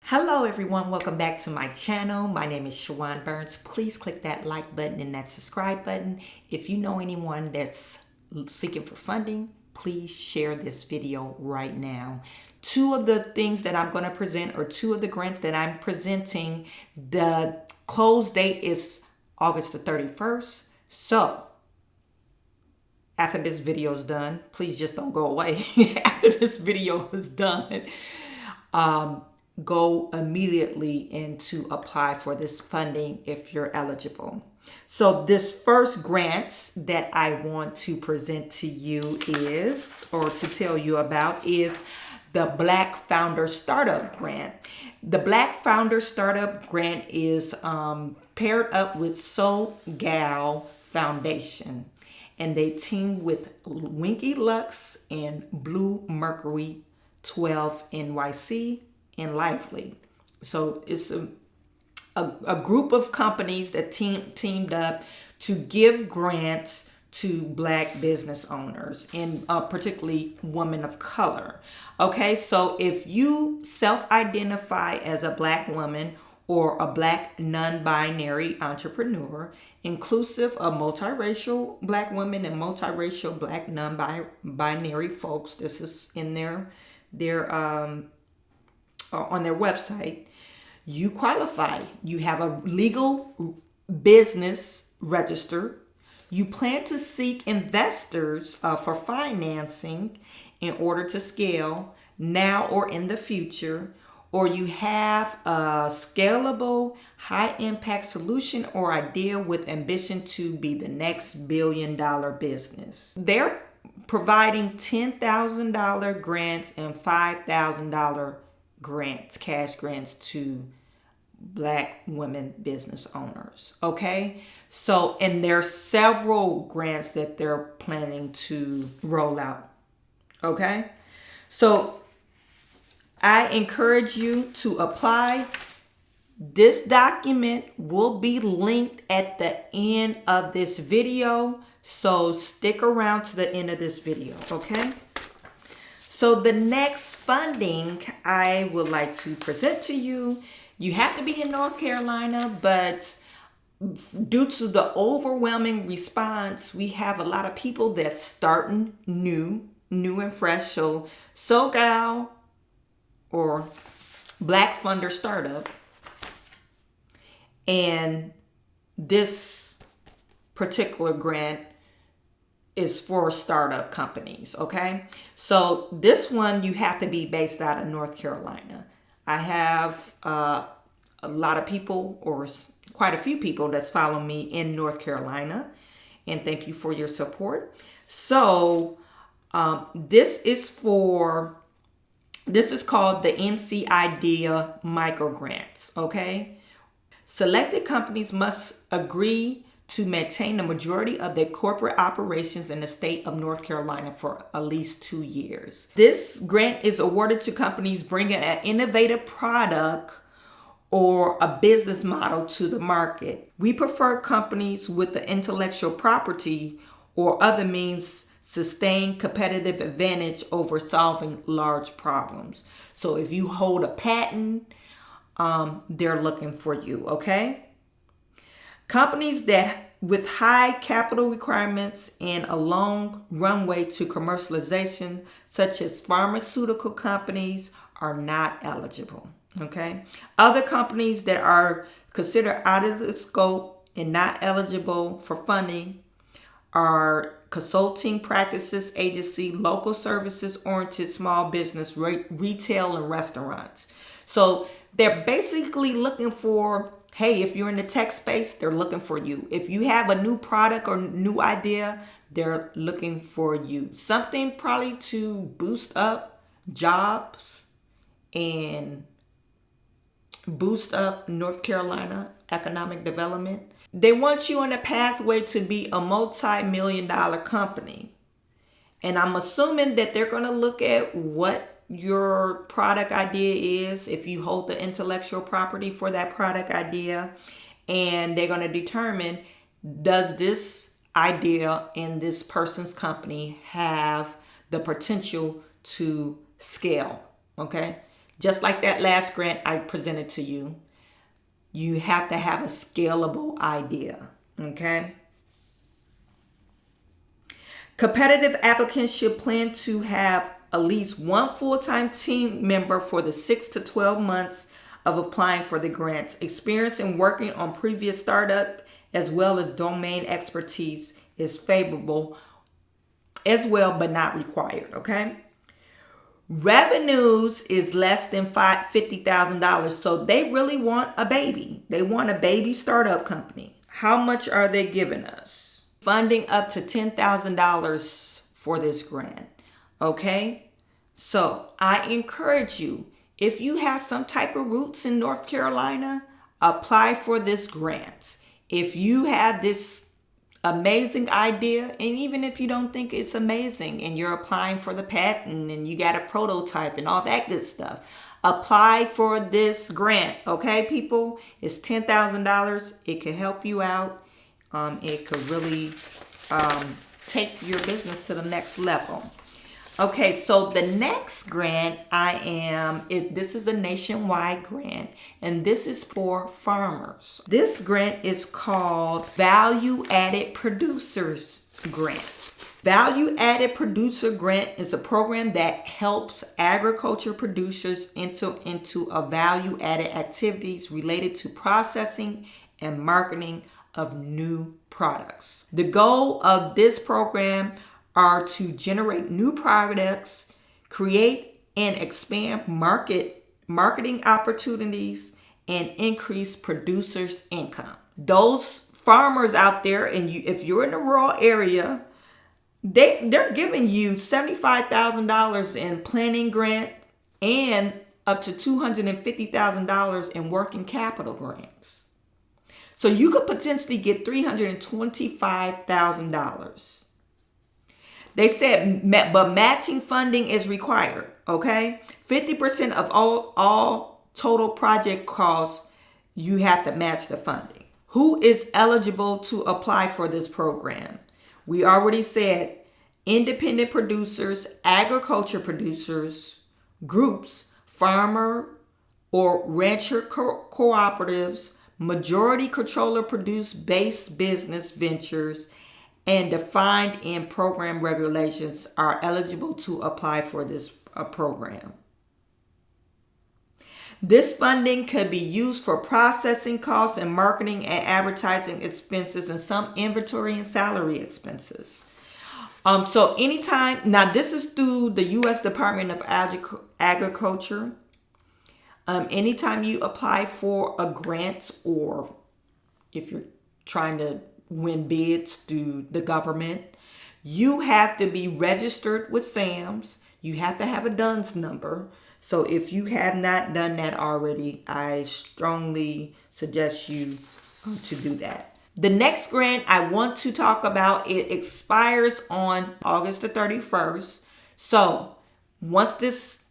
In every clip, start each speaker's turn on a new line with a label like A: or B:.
A: Hello everyone, welcome back to my channel. My name is Chawanne Burns. Please click that like button and that subscribe button. If you know anyone that's seeking for funding, please share this video right now. Two of the things that I'm going to present, or two of the grants that I'm presenting, the close date is August the 31st. So after this video is done, please just don't go away. After this video is done, go immediately into apply for this funding if you're eligible. So this first grant that I want to present to you is, or to tell you about, is the Black Founder Startup Grant. The Black Founder Startup Grant is paired up with SoGal Foundation, and they team with Winky Lux and Blue Mercury 12 NYC and Lively. So it's a group of companies that teamed up to give grants to Black business owners, and particularly women of color. Okay, so if you self-identify as a Black woman or a Black non-binary entrepreneur, inclusive of multiracial Black women and multiracial Black non-binary folks, this is in their on their website, you qualify. You have a legal business registered. You plan to seek investors for financing in order to scale now or in the future, or you have a scalable, high-impact solution or idea with ambition to be the next billion-dollar business. They're providing $10,000 grants and $5,000 grants, cash grants to Black women business owners. Okay, so, and there are several grants that they're planning to roll out. Okay, so I encourage you to apply. This document will be linked at the end of this video, so stick around to the end of this video. Okay, so the next funding I would like to present to you, you have to be in North Carolina, but due to the overwhelming response, we have a lot of people that's starting new and fresh. So SoGal, or Black Funder Startup, and this particular grant is for startup companies. Okay, so this one you have to be based out of North Carolina. I have a lot of people, or quite a few people, that's following me in North Carolina, and thank you for your support. So this is called the NC Idea Micro Grants. Okay, selected companies must agree to maintain the majority of their corporate operations in the state of North Carolina for at least 2 years. This grant is awarded to companies bringing an innovative product or a business model to the market. We prefer companies with the intellectual property or other means sustain competitive advantage over solving large problems. So if you hold a patent, they're looking for you. Okay, companies that with high capital requirements and a long runway to commercialization, such as pharmaceutical companies, are not eligible. Okay, other companies that are considered out of the scope and not eligible for funding are consulting practices, agency, local services oriented small business, retail, and restaurants. So they're basically looking for, hey, if you're in the tech space, they're looking for you. If you have a new product or new idea, they're looking for you. Something probably to boost up jobs and boost up North Carolina economic development. They want you on a pathway to be a multi-million-dollar company. And I'm assuming that they're going to look at what your product idea is, if you hold the intellectual property for that product idea, and they're going to determine, does this idea in this person's company have the potential to scale? Okay, Just like that last grant I presented to you, you have to have a scalable idea, okay? Competitive applicants should plan to have at least one full-time team member for the 6 to 12 months of applying for the grants. Experience in working on previous startup as well as domain expertise is favorable as well, but not required, okay? Revenues is less than $50,000, so they really want a baby. They want a baby startup company. How much are they giving us? Funding up to $10,000 for this grant, okay? So I encourage you, if you have some type of roots in North Carolina, apply for this grant. If you have this amazing idea, and even if you don't think it's amazing and you're applying for the patent and you got a prototype and all that good stuff, apply for this grant, okay, people? It's $10,000. It can help you out. It could really take your business to the next level. Okay, so the next grant this is a nationwide grant, and this is for farmers. This grant is called Value Added Producers Grant. Value Added Producer Grant is a program that helps agriculture producers enter into a value added activities related to processing and marketing of new products. The goal of this program are to generate new products, create and expand marketing opportunities, and increase producers' income. Those farmers out there, and if you're in a rural area, they're giving you $75,000 in planning grant and up to $250,000 in working capital grants. So you could potentially get $325,000. They said, but matching funding is required, okay? 50% of all total project costs, you have to match the funding. Who is eligible to apply for this program? We already said independent producers, agriculture producers, groups, farmer or rancher cooperatives, majority controller produced based business ventures, and defined in program regulations are eligible to apply for this program. This funding could be used for processing costs and marketing and advertising expenses and some inventory and salary expenses. So anytime, now this is through the U.S. Department of Agriculture. Anytime you apply for a grant, or if you're trying to win bids through the government, you have to be registered with SAMS. You have to have a DUNS number. So if you have not done that already, I strongly suggest you to do that. The next grant I want to talk about, it expires on August the 31st. So once this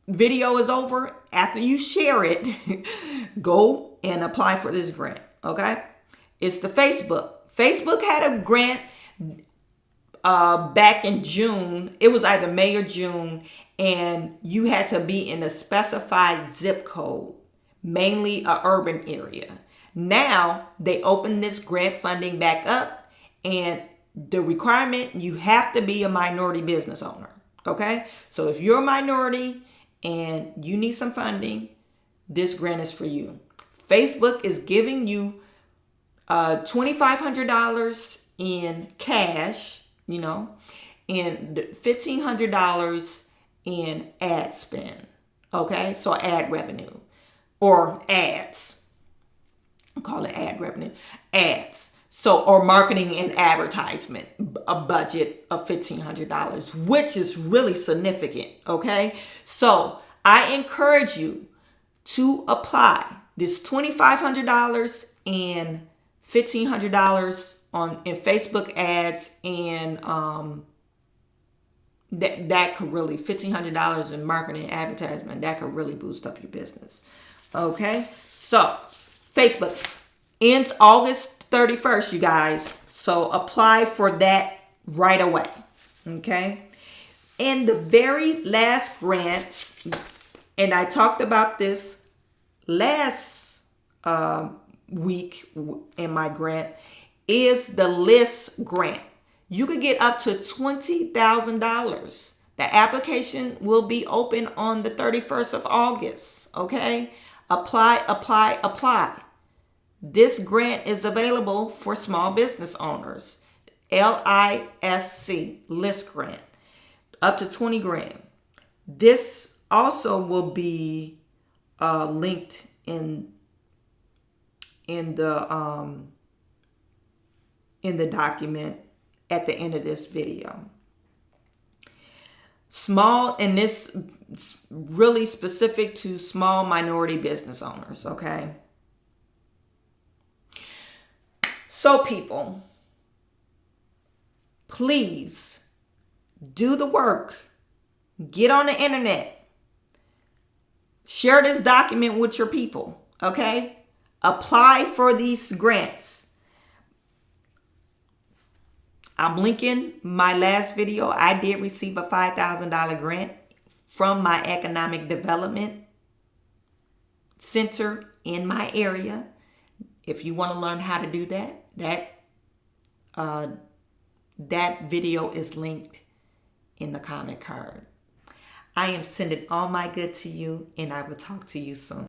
A: video is over, after you share it, go and apply for this grant, okay? It's the Facebook. Facebook had a grant back in June. It was either May or June, and you had to be in a specified zip code, mainly an urban area. Now, they opened this grant funding back up, and the requirement, you have to be a minority business owner, okay? So if you're a minority and you need some funding, this grant is for you. Facebook is giving you $2,500 in cash, and $1,500 in ad spend. Okay, so ad revenue or ads. I call it ad revenue. Ads. So, or marketing and advertisement, a budget of $1,500, which is really significant. Okay, so I encourage you to apply this $2,500 and $1,500 in Facebook ads, and that could really, $1,500 in marketing and advertisement, that could really boost up your business. Okay, so Facebook ends August 31st, you guys. So apply for that right away. Okay, and the very last grant, and I talked about this last week in my grant, is the list grant. You could get up to $20,000. The application will be open on the 31st of August. Okay? Apply, apply, apply. This grant is available for small business owners. LISC, list grant. Up to 20 grand. This also will be linked in the document at the end of this video. Small, and this is really specific to small minority business owners, okay? So people, please do the work. Get on the internet. Share this document with your people, okay? Apply for these grants. I'm linking my last video. I did receive a $5,000 grant from my economic development center in my area. If you want to learn how to do that video is linked in the comment card. I am sending all my good to you, and I will talk to you soon.